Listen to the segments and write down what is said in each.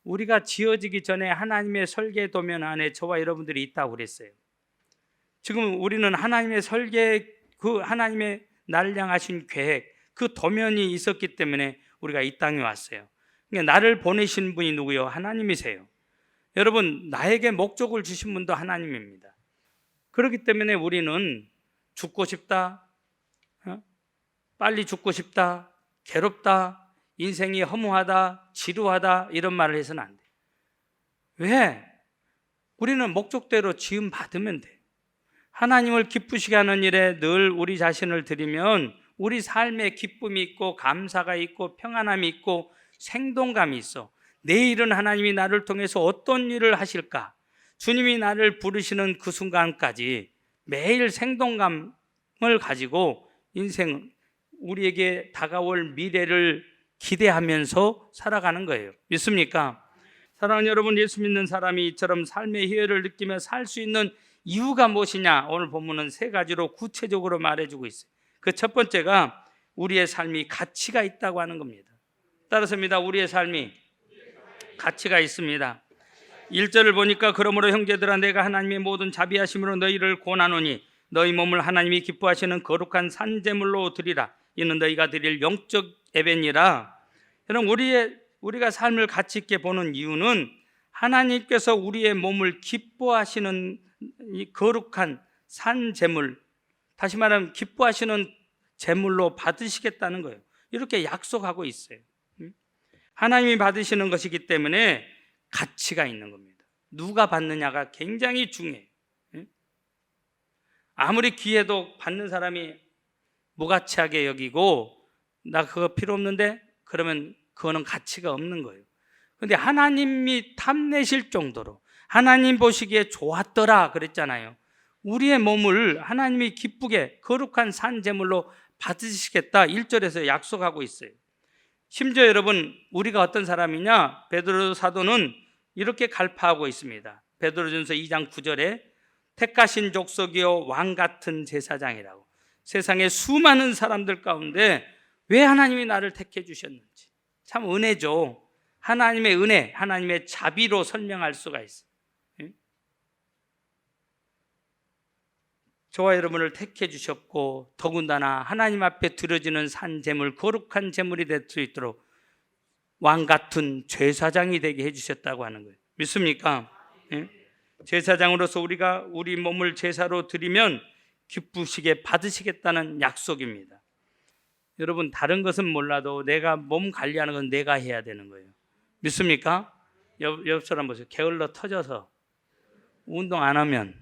우리가 지어지기 전에 하나님의 설계 도면 안에 저와 여러분들이 있다고 그랬어요. 지금 우리는 하나님의 설계, 그 하나님의 나를 향하신 계획, 그 도면이 있었기 때문에 우리가 이 땅에 왔어요. 그러니까 나를 보내신 분이 누구요? 하나님이세요. 여러분, 나에게 목적을 주신 분도 하나님입니다. 그렇기 때문에 우리는 죽고 싶다, 빨리 죽고 싶다, 괴롭다, 인생이 허무하다, 지루하다 이런 말을 해서는 안 돼. 왜? 우리는 목적대로 지음 받으면 돼. 하나님을 기쁘시게 하는 일에 늘 우리 자신을 드리면 우리 삶에 기쁨이 있고 감사가 있고 평안함이 있고 생동감이 있어. 내일은 하나님이 나를 통해서 어떤 일을 하실까? 주님이 나를 부르시는 그 순간까지 매일 생동감을 가지고 인생은 우리에게 다가올 미래를 기대하면서 살아가는 거예요. 믿습니까? 사랑하는 여러분, 예수 믿는 사람이 이처럼 삶의 희열을 느끼며 살 수 있는 이유가 무엇이냐? 오늘 본문은 세 가지로 구체적으로 말해주고 있어요. 그 첫 번째가 우리의 삶이 가치가 있다고 하는 겁니다. 따라서입니다. 우리의 삶이 가치가 있습니다. 1절을 보니까 그러므로 형제들아 내가 하나님의 모든 자비하심으로 너희를 권하노니 너희 몸을 하나님이 기뻐하시는 거룩한 산제물로 드리라. 이는 너희가 드릴 영적 예배니라. 여러분, 우리가 삶을 가치 있게 보는 이유는 하나님께서 우리의 몸을 기뻐하시는 이 거룩한 산제물, 다시 말하면 기뻐하시는 제물로 받으시겠다는 거예요. 이렇게 약속하고 있어요. 하나님이 받으시는 것이기 때문에 가치가 있는 겁니다. 누가 받느냐가 굉장히 중요해요. 아무리 귀해도 받는 사람이 무가치하게 여기고 나 그거 필요 없는데 그러면 그거는 가치가 없는 거예요. 그런데 하나님이 탐내실 정도로 하나님 보시기에 좋았더라 그랬잖아요. 우리의 몸을 하나님이 기쁘게 거룩한 산제물로 받으시겠다 1절에서 약속하고 있어요. 심지어 여러분, 우리가 어떤 사람이냐? 베드로 사도는 이렇게 갈파하고 있습니다. 베드로전서 2장 9절에 택하신 족속이요 왕 같은 제사장이라고. 세상의 수많은 사람들 가운데 왜 하나님이 나를 택해 주셨는지 참 은혜죠. 하나님의 은혜, 하나님의 자비로 설명할 수가 있어요. 저와 여러분을 택해 주셨고 더군다나 하나님 앞에 드려지는 산제물, 거룩한 제물이 될 수 있도록 왕 같은 제사장이 되게 해주셨다고 하는 거예요. 믿습니까? 제사장으로서 우리가 우리 몸을 제사로 드리면 기쁘시게 받으시겠다는 약속입니다. 여러분, 다른 것은 몰라도 내가 몸 관리하는 건 내가 해야 되는 거예요. 믿습니까? 옆 사람 보세요. 게을러 터져서 운동 안 하면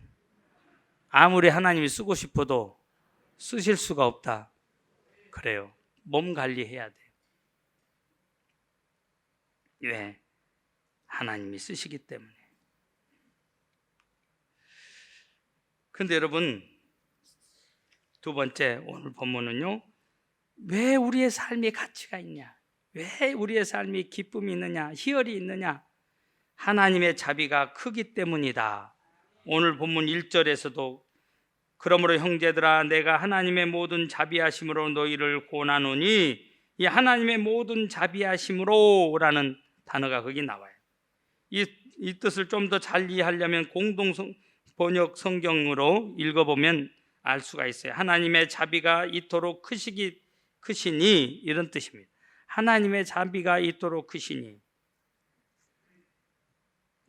아무리 하나님이 쓰고 싶어도 쓰실 수가 없다. 그래요. 몸 관리해야 돼요. 왜? 하나님이 쓰시기 때문에. 그런데 여러분, 두 번째 오늘 본문은요, 왜 우리의 삶이 가치가 있냐? 왜 우리의 삶이 기쁨이 있느냐? 희열이 있느냐? 하나님의 자비가 크기 때문이다. 오늘 본문 1절에서도 그러므로 형제들아 내가 하나님의 모든 자비하심으로 너희를 권하노니, 이 하나님의 모든 자비하심으로 라는 단어가 거기 나와요. 이 뜻을 좀 더 잘 이해하려면 공동 번역 성경으로 읽어보면 알 수가 있어요. 하나님의 자비가 이토록 크시니 이런 뜻입니다. 하나님의 자비가 이토록 크시니.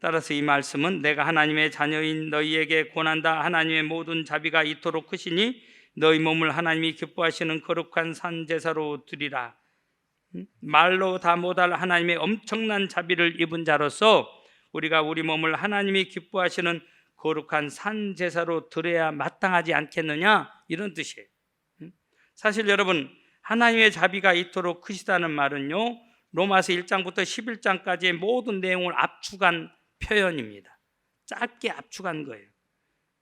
따라서 이 말씀은 내가 하나님의 자녀인 너희에게 권한다. 하나님의 모든 자비가 이토록 크시니 너희 몸을 하나님이 기뻐하시는 거룩한 산제사로 드리라. 말로 다 못할 하나님의 엄청난 자비를 입은 자로서 우리가 우리 몸을 하나님이 기뻐하시는 거룩한 산제사로 드려야 마땅하지 않겠느냐, 이런 뜻이에요. 사실 여러분, 하나님의 자비가 이토록 크시다는 말은요, 로마서 1장부터 11장까지의 모든 내용을 압축한 표현입니다. 짧게 압축한 거예요.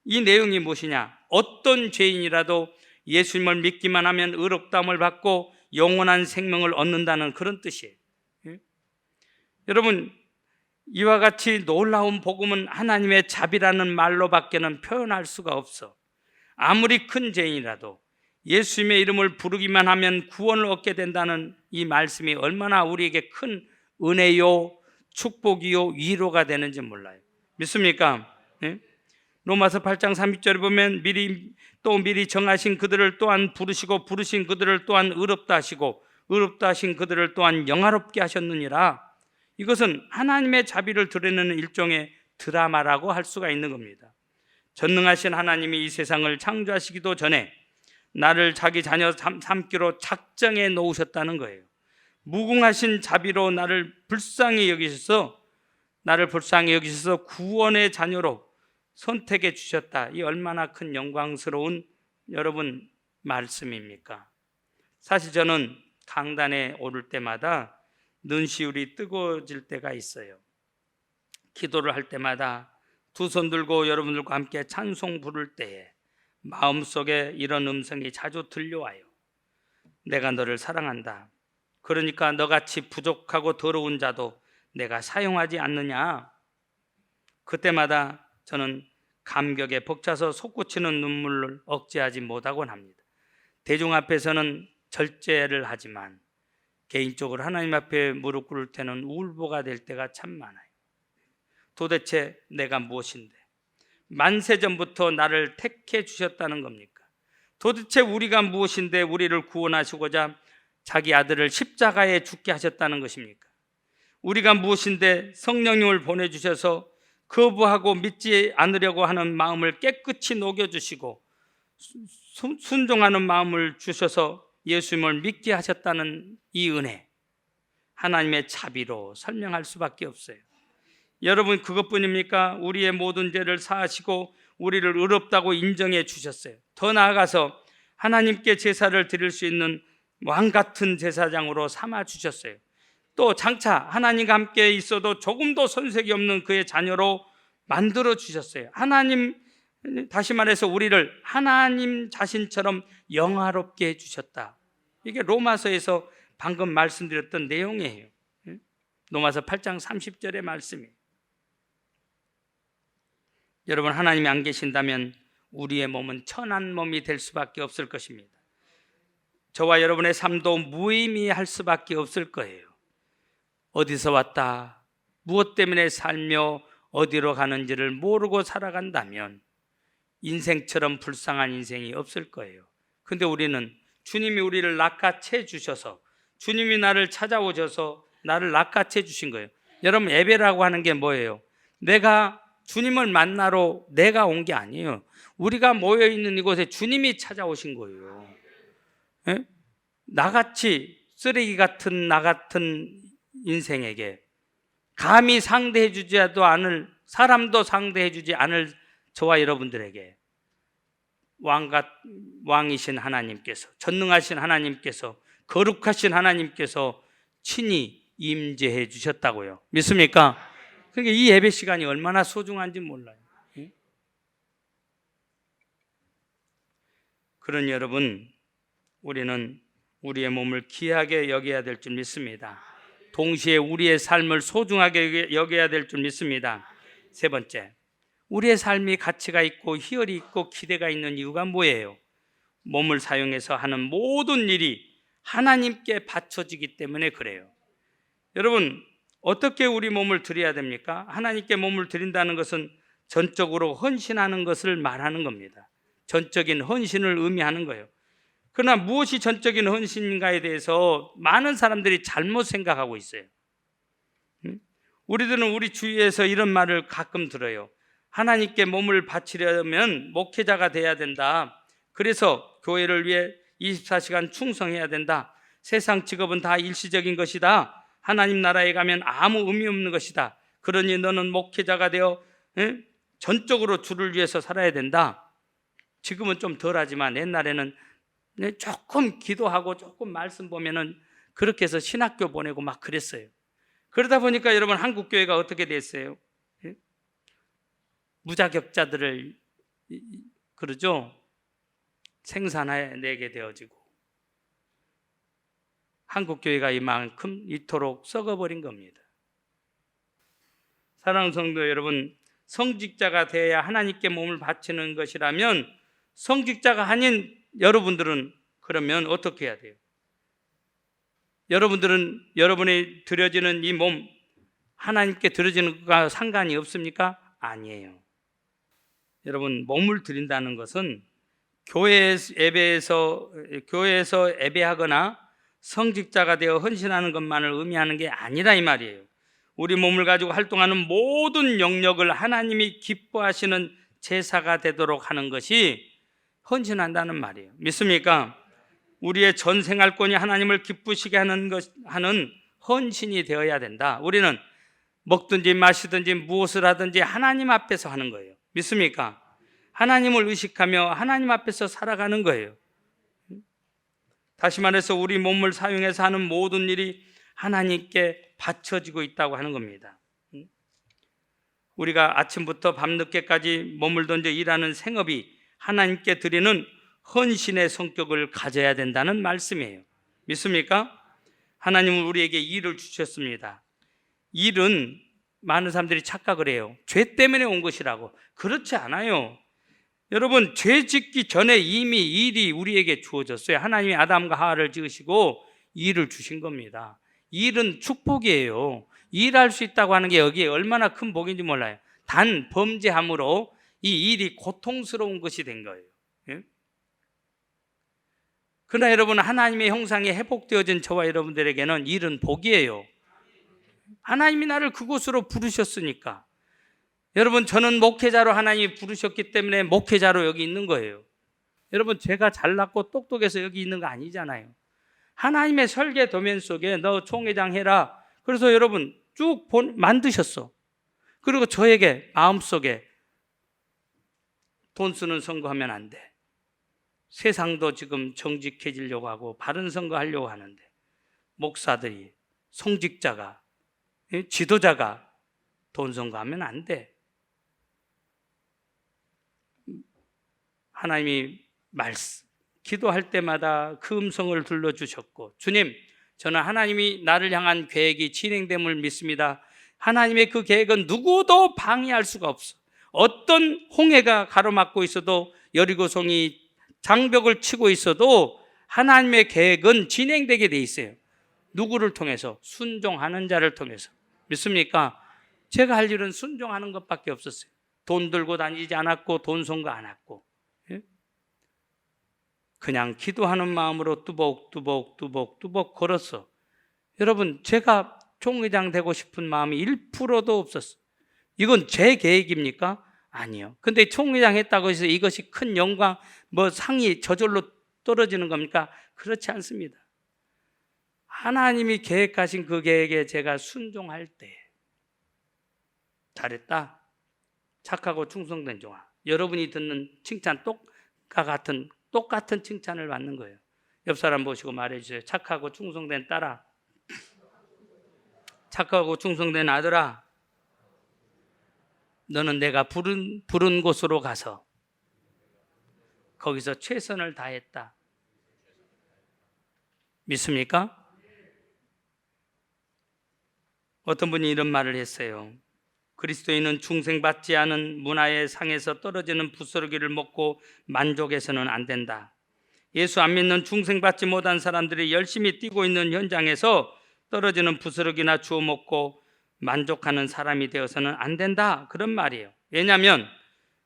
이 내용이 무엇이냐? 어떤 죄인이라도 예수님을 믿기만 하면 의롭다함을 받고 영원한 생명을 얻는다는 그런 뜻이에요. 여러분, 이와 같이 놀라운 복음은 하나님의 자비라는 말로밖에는 표현할 수가 없어. 아무리 큰 죄인이라도 예수님의 이름을 부르기만 하면 구원을 얻게 된다는 이 말씀이 얼마나 우리에게 큰 은혜요, 축복이요, 위로가 되는지 몰라요. 믿습니까? 네? 로마서 8장 30절에 보면 미리 정하신 그들을 또한 부르시고 부르신 그들을 또한 의롭다 하시고 의롭다 하신 그들을 또한 영화롭게 하셨느니라. 이것은 하나님의 자비를 드러내는 일종의 드라마라고 할 수가 있는 겁니다. 전능하신 하나님이 이 세상을 창조하시기도 전에 나를 자기 자녀 삼기로 작정해 놓으셨다는 거예요. 무궁하신 자비로 나를 불쌍히 여기셔서 구원의 자녀로 선택해 주셨다. 이 얼마나 큰 영광스러운 여러분 말씀입니까? 사실 저는 강단에 오를 때마다 눈시울이 뜨거워질 때가 있어요. 기도를 할 때마다 두 손 들고 여러분들과 함께 찬송 부를 때에 마음속에 이런 음성이 자주 들려와요. 내가 너를 사랑한다. 그러니까 너같이 부족하고 더러운 자도 내가 사용하지 않느냐. 그때마다 저는 감격에 벅차서 솟구치는 눈물을 억제하지 못하곤 합니다. 대중 앞에서는 절제를 하지만 개인적으로 하나님 앞에 무릎 꿇을 때는 울보가 될 때가 참 많아요. 도대체 내가 무엇인데 만세전부터 나를 택해 주셨다는 겁니까? 도대체 우리가 무엇인데 우리를 구원하시고자 자기 아들을 십자가에 죽게 하셨다는 것입니까? 우리가 무엇인데 성령님을 보내주셔서 거부하고 믿지 않으려고 하는 마음을 깨끗이 녹여주시고 순종하는 마음을 주셔서 예수님을 믿게 하셨다는 이 은혜, 하나님의 자비로 설명할 수밖에 없어요. 여러분, 그것뿐입니까? 우리의 모든 죄를 사하시고 우리를 의롭다고 인정해 주셨어요. 더 나아가서 하나님께 제사를 드릴 수 있는 왕같은 제사장으로 삼아 주셨어요. 또 장차 하나님과 함께 있어도 조금도 손색이 없는 그의 자녀로 만들어 주셨어요. 하나님, 다시 말해서 우리를 하나님 자신처럼 영화롭게 해 주셨다. 이게 로마서에서 방금 말씀드렸던 내용이에요. 로마서 8장 30절의 말씀이에요. 여러분, 하나님이 안 계신다면 우리의 몸은 천한 몸이 될 수밖에 없을 것입니다. 저와 여러분의 삶도 무의미할 수밖에 없을 거예요. 어디서 왔다, 무엇 때문에 살며 어디로 가는지를 모르고 살아간다면 인생처럼 불쌍한 인생이 없을 거예요. 근데 우리는 주님이 우리를 낚아채 주셔서, 주님이 나를 찾아오셔서 나를 낚아채 주신 거예요. 여러분, 예배라고 하는 게 뭐예요? 내가 주님을 만나러 내가 온 게 아니에요. 우리가 모여있는 이곳에 주님이 찾아오신 거예요. 예? 나같이 쓰레기 같은 나 같은 인생에게 감히 상대해 주지도 않을, 사람도 상대해 주지 않을 저와 여러분들에게 왕이신 하나님께서, 전능하신 하나님께서, 거룩하신 하나님께서 친히 임재해 주셨다고요. 믿습니까? 그러니까 이 예배 시간이 얼마나 소중한지 몰라요. 그러니 여러분, 우리는 우리의 몸을 귀하게 여겨야 될 줄 믿습니다. 동시에 우리의 삶을 소중하게 여겨야 될 줄 믿습니다. 세 번째, 우리의 삶이 가치가 있고 희열이 있고 기대가 있는 이유가 뭐예요? 몸을 사용해서 하는 모든 일이 하나님께 바쳐지기 때문에 그래요. 여러분, 어떻게 우리 몸을 드려야 됩니까? 하나님께 몸을 드린다는 것은 전적으로 헌신하는 것을 말하는 겁니다. 전적인 헌신을 의미하는 거예요. 그러나 무엇이 전적인 헌신인가에 대해서 많은 사람들이 잘못 생각하고 있어요. 우리들은 우리 주위에서 이런 말을 가끔 들어요. 하나님께 몸을 바치려면 목회자가 돼야 된다. 그래서 교회를 위해 24시간 충성해야 된다. 세상 직업은 다 일시적인 것이다. 하나님 나라에 가면 아무 의미 없는 것이다. 그러니 너는 목회자가 되어 전적으로 주를 위해서 살아야 된다. 지금은 좀 덜하지만 옛날에는 조금 기도하고 조금 말씀 보면은 그렇게 해서 신학교 보내고 막 그랬어요. 그러다 보니까 여러분, 한국 교회가 어떻게 됐어요? 무자격자들을 그러죠? 생산해내게 되어지고, 한국 교회가 이만큼 이토록 썩어버린 겁니다. 사랑하는 성도 여러분, 성직자가 되어야 하나님께 몸을 바치는 것이라면 성직자가 아닌 여러분들은 그러면 어떻게 해야 돼요? 여러분들은 여러분이 드려지는 이 몸 하나님께 드려지는 것과 상관이 없습니까? 아니에요. 여러분, 몸을 드린다는 것은 교회에서 예배하거나 성직자가 되어 헌신하는 것만을 의미하는 게 아니라 이 말이에요. 우리 몸을 가지고 활동하는 모든 영역을 하나님이 기뻐하시는 제사가 되도록 하는 것이 헌신한다는 말이에요. 믿습니까? 우리의 전 생활권이 하나님을 기쁘시게 하는 헌신이 되어야 된다. 우리는 먹든지 마시든지 무엇을 하든지 하나님 앞에서 하는 거예요. 믿습니까? 하나님을 의식하며 하나님 앞에서 살아가는 거예요. 다시 말해서 우리 몸을 사용해서 하는 모든 일이 하나님께 바쳐지고 있다고 하는 겁니다. 우리가 아침부터 밤늦게까지 몸을 던져 일하는 생업이 하나님께 드리는 헌신의 성격을 가져야 된다는 말씀이에요. 믿습니까? 하나님은 우리에게 일을 주셨습니다. 일은 많은 사람들이 착각을 해요. 죄 때문에 온 것이라고. 그렇지 않아요. 여러분, 죄 짓기 전에 이미 일이 우리에게 주어졌어요. 하나님이 아담과 하와를 지으시고 일을 주신 겁니다. 일은 축복이에요. 일할 수 있다고 하는 게 여기에 얼마나 큰 복인지 몰라요. 단 범죄함으로 이 일이 고통스러운 것이 된 거예요. 예? 그러나 여러분, 하나님의 형상에 회복되어진 저와 여러분들에게는 일은 복이에요. 하나님이 나를 그곳으로 부르셨으니까. 여러분, 저는 목회자로 하나님이 부르셨기 때문에 목회자로 여기 있는 거예요. 여러분, 제가 잘났고 똑똑해서 여기 있는 거 아니잖아요. 하나님의 설계 도면 속에 너 총회장 해라. 그래서 여러분 쭉 만드셨어. 그리고 저에게 마음속에 돈 쓰는 선거하면 안 돼. 세상도 지금 정직해지려고 하고 바른 선거하려고 하는데 목사들이, 성직자가, 지도자가 돈 선거하면 안 돼. 하나님이 기도할 때마다 그 음성을 들려주셨고, 주님, 저는 하나님이 나를 향한 계획이 진행됨을 믿습니다. 하나님의 그 계획은 누구도 방해할 수가 없어. 어떤 홍해가 가로막고 있어도, 여리고성이 장벽을 치고 있어도 하나님의 계획은 진행되게 돼 있어요. 누구를 통해서? 순종하는 자를 통해서. 믿습니까? 제가 할 일은 순종하는 것밖에 없었어요. 돈 들고 다니지 않았고 돈 선거 안 했고, 그냥 기도하는 마음으로 뚜벅뚜벅 걸었어. 여러분, 제가 총회장 되고 싶은 마음이 1%도 없었어. 이건 제 계획입니까? 아니요. 근데 총회장 했다고 해서 이것이 큰 영광, 상이 저절로 떨어지는 겁니까? 그렇지 않습니다. 하나님이 계획하신 그 계획에 제가 순종할 때 잘했다, 착하고 충성된 종아, 여러분이 듣는 칭찬 똑같은 칭찬을 받는 거예요. 옆 사람 보시고 말해주세요. 착하고 충성된 딸아, 착하고 충성된 아들아, 너는 내가 부른 곳으로 가서 거기서 최선을 다했다. 믿습니까? 어떤 분이 이런 말을 했어요. 그리스도인은 중생받지 않은 문화의 상에서 떨어지는 부스러기를 먹고 만족해서는 안 된다. 예수 안 믿는 중생받지 못한 사람들이 열심히 뛰고 있는 현장에서 떨어지는 부스러기나 주워 먹고 만족하는 사람이 되어서는 안 된다. 그런 말이에요. 왜냐하면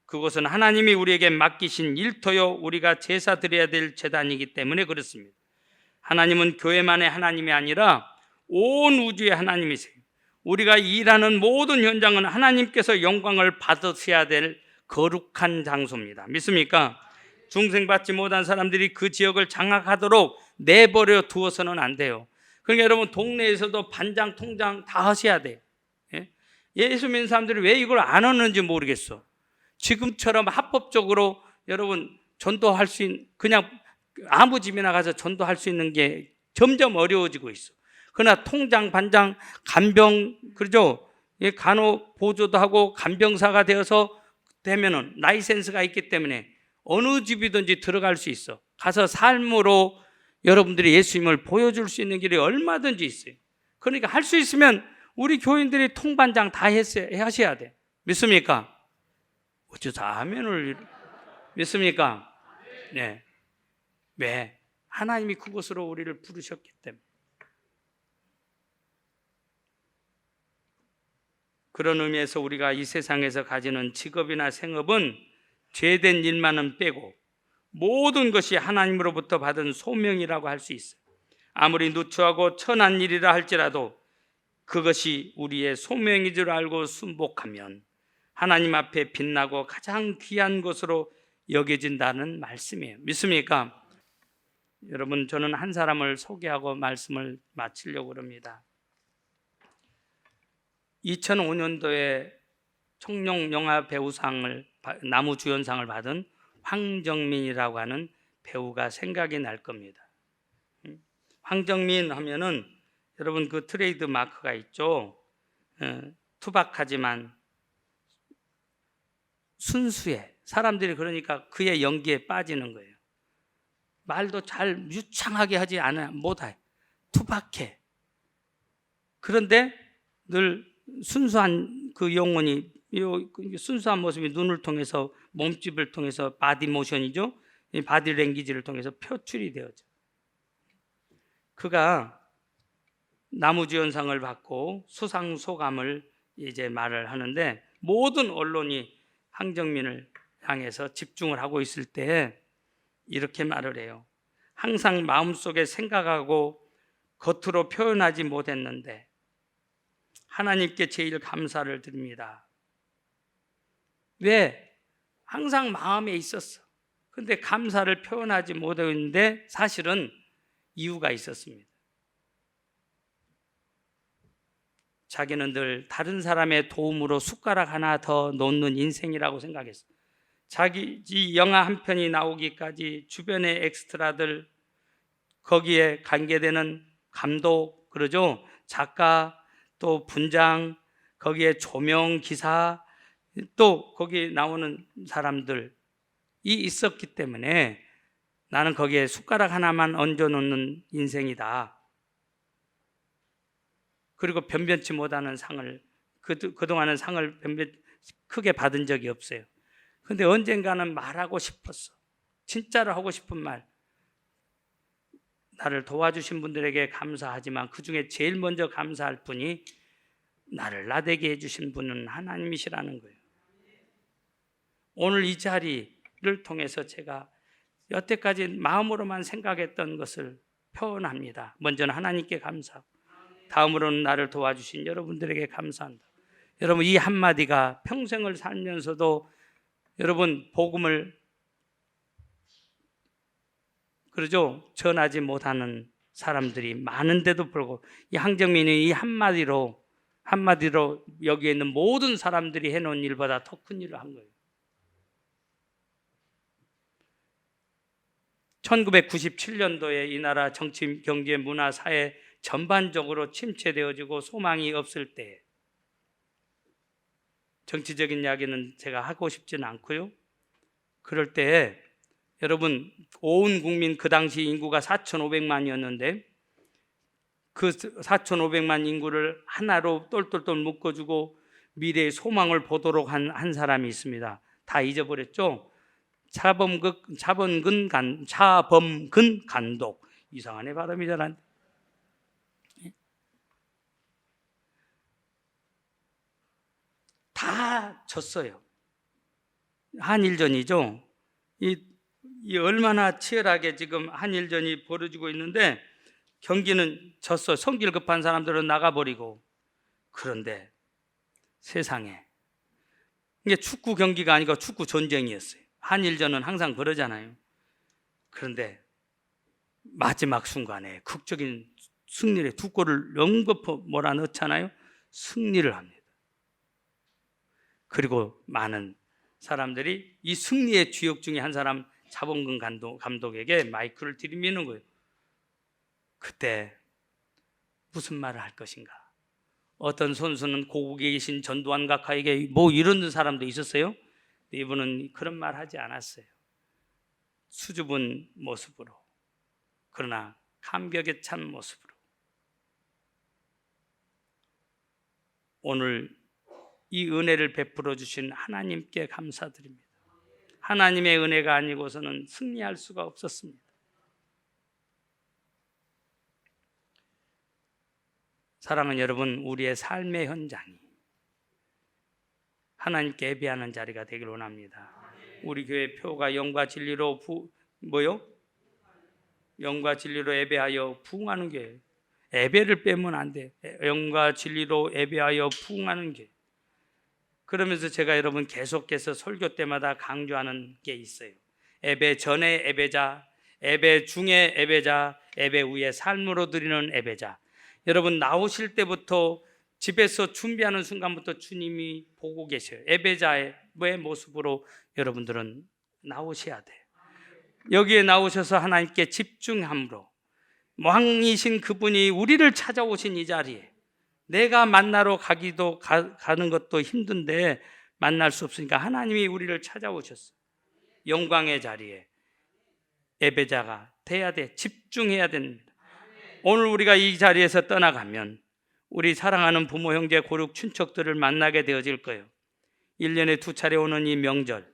그것은 하나님이 우리에게 맡기신 일터요, 우리가 제사 드려야 될 제단이기 때문에 그렇습니다. 하나님은 교회만의 하나님이 아니라 온 우주의 하나님이세요. 우리가 일하는 모든 현장은 하나님께서 영광을 받으셔야 될 거룩한 장소입니다. 믿습니까? 중생받지 못한 사람들이 그 지역을 장악하도록 내버려 두어서는 안 돼요. 그러니까 여러분, 동네에서도 반장, 통장 다 하셔야 돼요. 예수 믿는 사람들이 왜 이걸 안 하는지 모르겠어. 지금처럼 합법적으로 여러분 전도할 수 있는, 그냥 아무 집이나 가서 전도할 수 있는 게 점점 어려워지고 있어. 그러나 통장, 반장, 간병, 그러죠? 간호 보조도 하고 간병사가 되면은 라이센스가 있기 때문에 어느 집이든지 들어갈 수 있어. 가서 삶으로 여러분들이 예수님을 보여줄 수 있는 길이 얼마든지 있어요. 그러니까 할 수 있으면 우리 교인들이 통반장 다 하셔야 돼. 믿습니까? 어쩌서 아멘을 믿습니까? 네. 왜? 하나님이 그곳으로 우리를 부르셨기 때문에. 그런 의미에서 우리가 이 세상에서 가지는 직업이나 생업은 죄된 일만은 빼고 모든 것이 하나님으로부터 받은 소명이라고 할 수 있어요. 아무리 누추하고 천한 일이라 할지라도 그것이 우리의 소명인 줄 알고 순복하면 하나님 앞에 빛나고 가장 귀한 것으로 여겨진다는 말씀이에요. 믿습니까? 여러분, 저는 한 사람을 소개하고 말씀을 마치려고 합니다. 2005년도에 청룡영화배우상을 나무주연상을 받은 황정민이라고 하는 배우가 생각이 날 겁니다. 황정민 하면은 여러분 그 트레이드 마크가 있죠. 투박하지만 순수해. 사람들이 그러니까 그의 연기에 빠지는 거예요. 말도 잘 유창하게 하지 않아, 못해. 투박해. 그런데 늘 순수한 그 영혼이, 순수한 모습이 눈을 통해서, 몸집을 통해서, 바디 모션이죠. 바디 랭귀지를 통해서 표출이 되어져. 그가 나무주연상을 받고 수상 소감을 이제 말을 하는데, 모든 언론이 황정민을 향해서 집중을 하고 있을 때 이렇게 말을 해요. 항상 마음속에 생각하고 겉으로 표현하지 못했는데 하나님께 제일 감사를 드립니다. 왜? 항상 마음에 있었어. 근데 감사를 표현하지 못했는데 사실은 이유가 있었습니다. 자기는 늘 다른 사람의 도움으로 숟가락 하나 더 놓는 인생이라고 생각했어요. 자기 영화 한 편이 나오기까지 주변의 엑스트라들, 거기에 관계되는 감독, 그러죠? 작가, 또 분장, 거기에 조명 기사, 또 거기에 나오는 사람들이 있었기 때문에 나는 거기에 숟가락 하나만 얹어 놓는 인생이다. 그리고 변변치 못하는 상을, 그동안은 상을 크게 받은 적이 없어요. 근데 언젠가는 말하고 싶었어. 진짜로 하고 싶은 말. 나를 도와주신 분들에게 감사하지만 그 중에 제일 먼저 감사할 분이 나를 나되게 해주신 분은 하나님이시라는 거예요. 오늘 이 자리를 통해서 제가 여태까지 마음으로만 생각했던 것을 표현합니다. 먼저는 하나님께 감사하고 다음으로는 나를 도와주신 여러분들에게 감사한다. 여러분, 이 한마디가 평생을 살면서도 여러분 복음을 그러죠? 전하지 못하는 사람들이 많은데도 불구하고 이 황정민이 이 한마디로 여기에 있는 모든 사람들이 해놓은 일보다 더 큰 일을 한 거예요. 1997년도에 이 나라 정치, 경제, 문화, 사회 전반적으로 침체되어지고 소망이 없을 때, 정치적인 이야기는 제가 하고 싶지는 않고요. 그럴 때 여러분, 온 국민, 그 당시 인구가 4,500만이었는데 그 4,500만 인구를 하나로 똘똘똘 묶어주고 미래의 소망을 보도록 한 사람이 있습니다. 다 잊어버렸죠? 차범근 감독. 이상하네, 발음이 잘 안 돼. 다 졌어요. 한일전이죠. 이 얼마나 치열하게 지금 한일전이 벌어지고 있는데 경기는 졌어요. 성질 급한 사람들은 나가버리고. 그런데 세상에, 이게 축구 경기가 아니고 축구 전쟁이었어요. 한일전은 항상 그러잖아요. 그런데 마지막 순간에 극적인 승리를, 두 골을 연거푸 몰아넣잖아요. 승리를 합니다. 그리고 많은 사람들이 이 승리의 주역 중에 한 사람, 차범근 감독에게 마이크를 들이미는 거예요. 그때 무슨 말을 할 것인가? 어떤 선수는 고국에 계신 전두환 각하에게 뭐 이런 사람도 있었어요. 이분은 그런 말 하지 않았어요. 수줍은 모습으로. 그러나 감격에 찬 모습으로 오늘 이 은혜를 베풀어 주신 하나님께 감사드립니다. 하나님의 은혜가 아니고서는 승리할 수가 없었습니다. 사랑하는 여러분, 우리의 삶의 현장이 하나님께 예배하는 자리가 되길 원합니다. 우리 교회 표가 영과 진리로 영과 진리로 예배하여 부흥하는 교회. 예배를 빼면 안 돼. 영과 진리로 예배하여 부흥하는 교회. 그러면서 제가 여러분 계속해서 설교 때마다 강조하는 게 있어요. 예배 전에 예배자, 예배 중에 예배자, 예배 후에 삶으로 드리는 예배자. 여러분 나오실 때부터 집에서 준비하는 순간부터 주님이 보고 계셔요. 예배자의 모습으로 여러분들은 나오셔야 돼요. 여기에 나오셔서 하나님께 집중함으로 왕이신 그분이 우리를 찾아오신 이 자리에 내가 만나러 가는 것도 힘든데 만날 수 없으니까 하나님이 우리를 찾아오셨어요. 영광의 자리에 예배자가 돼야 돼. 집중해야 됩니다. 오늘 우리가 이 자리에서 떠나가면 우리 사랑하는 부모, 형제, 고륙, 친척들을 만나게 되어질 거예요. 1년에 2차례 오는 이 명절,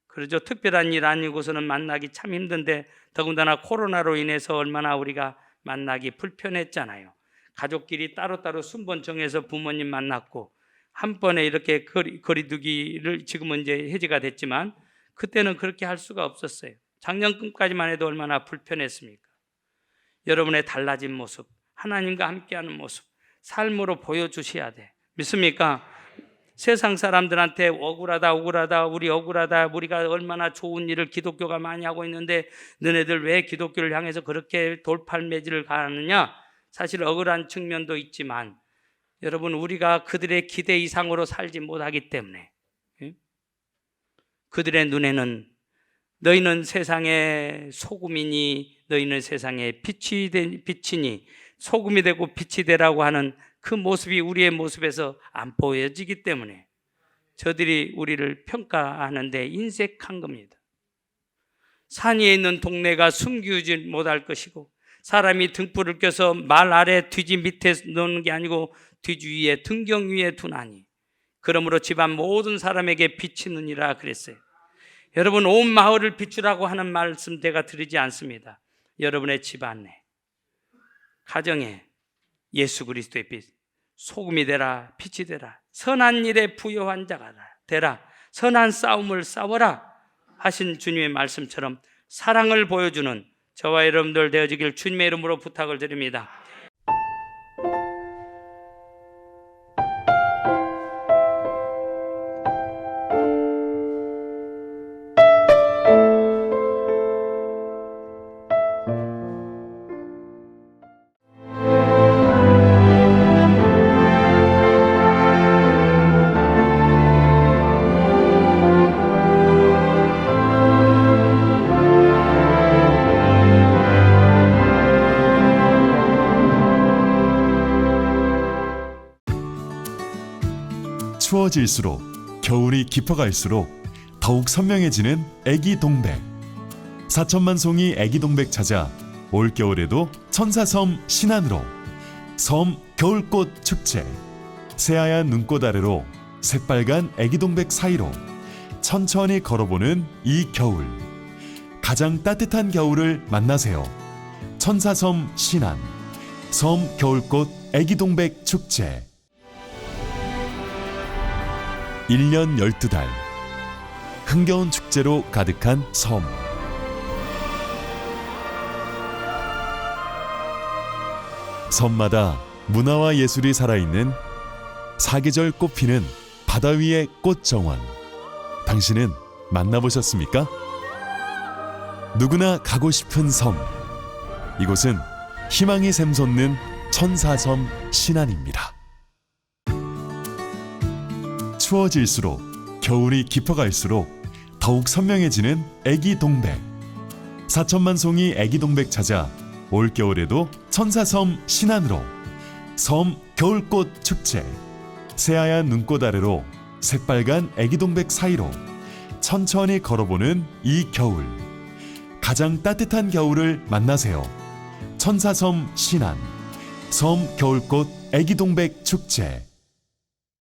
그러죠. 특별한 일 아니고서는 만나기 참 힘든데 더군다나 코로나로 인해서 얼마나 우리가 만나기 불편했잖아요. 가족끼리 따로따로 순번 정해서 부모님 만났고 한 번에 이렇게 거리두기를 지금은 이제 해제가 됐지만 그때는 그렇게 할 수가 없었어요. 작년까지만 해도 얼마나 불편했습니까? 여러분의 달라진 모습, 하나님과 함께하는 모습, 삶으로 보여주셔야 돼. 믿습니까? 세상 사람들한테 억울하다, 우리가 얼마나 좋은 일을 기독교가 많이 하고 있는데 너네들 왜 기독교를 향해서 그렇게 돌팔매질을 가느냐? 사실 억울한 측면도 있지만 여러분 우리가 그들의 기대 이상으로 살지 못하기 때문에 그들의 눈에는 너희는 세상의 소금이니 너희는 세상의 빛이니 소금이 되고 빛이 되라고 하는 그 모습이 우리의 모습에서 안 보여지기 때문에 저들이 우리를 평가하는데 인색한 겁니다. 산 위에 있는 동네가 숨기지 못할 것이고 사람이 등불을 껴서 말 아래 뒤지 밑에 놓는 게 아니고 뒤지 위에 등경 위에 두나니 그러므로 집안 모든 사람에게 비치느니라 그랬어요. 여러분 온 마을을 비추라고 하는 말씀 제가 드리지 않습니다. 여러분의 집안에 가정에 예수 그리스도의 빛 소금이 되라 빛이 되라 선한 일에 부요한 자가 되라 선한 싸움을 싸워라 하신 주님의 말씀처럼 사랑을 보여주는 저와 여러분들 되어지길 주님의 이름으로 부탁을 드립니다. 추워질수록 겨울이 깊어갈수록 더욱 선명해지는 애기 동백. 4천만 송이 애기 동백 찾아 올겨울에도 천사섬 신안으로 섬 겨울꽃 축제. 새하얀 눈꽃 아래로 새빨간 애기 동백 사이로 천천히 걸어보는 이 겨울. 가장 따뜻한 겨울을 만나세요. 천사섬 신안 섬 겨울꽃 애기 동백 축제. 1년 12달 흥겨운 축제로 가득한 섬. 섬마다 문화와 예술이 살아있는 사계절 꽃피는 바다 위의 꽃정원. 당신은 만나보셨습니까? 누구나 가고 싶은 섬. 이곳은 희망이 샘솟는 천사섬 신안입니다. 추워질수록 겨울이 깊어갈수록 더욱 선명해지는 애기 동백. 4천만 송이 애기 동백 찾아 올겨울에도 천사섬 신안으로 섬 겨울꽃 축제. 새하얀 눈꽃 아래로 새빨간 애기 동백 사이로 천천히 걸어보는 이 겨울. 가장 따뜻한 겨울을 만나세요. 천사섬 신안, 섬 겨울꽃 애기동백 축제.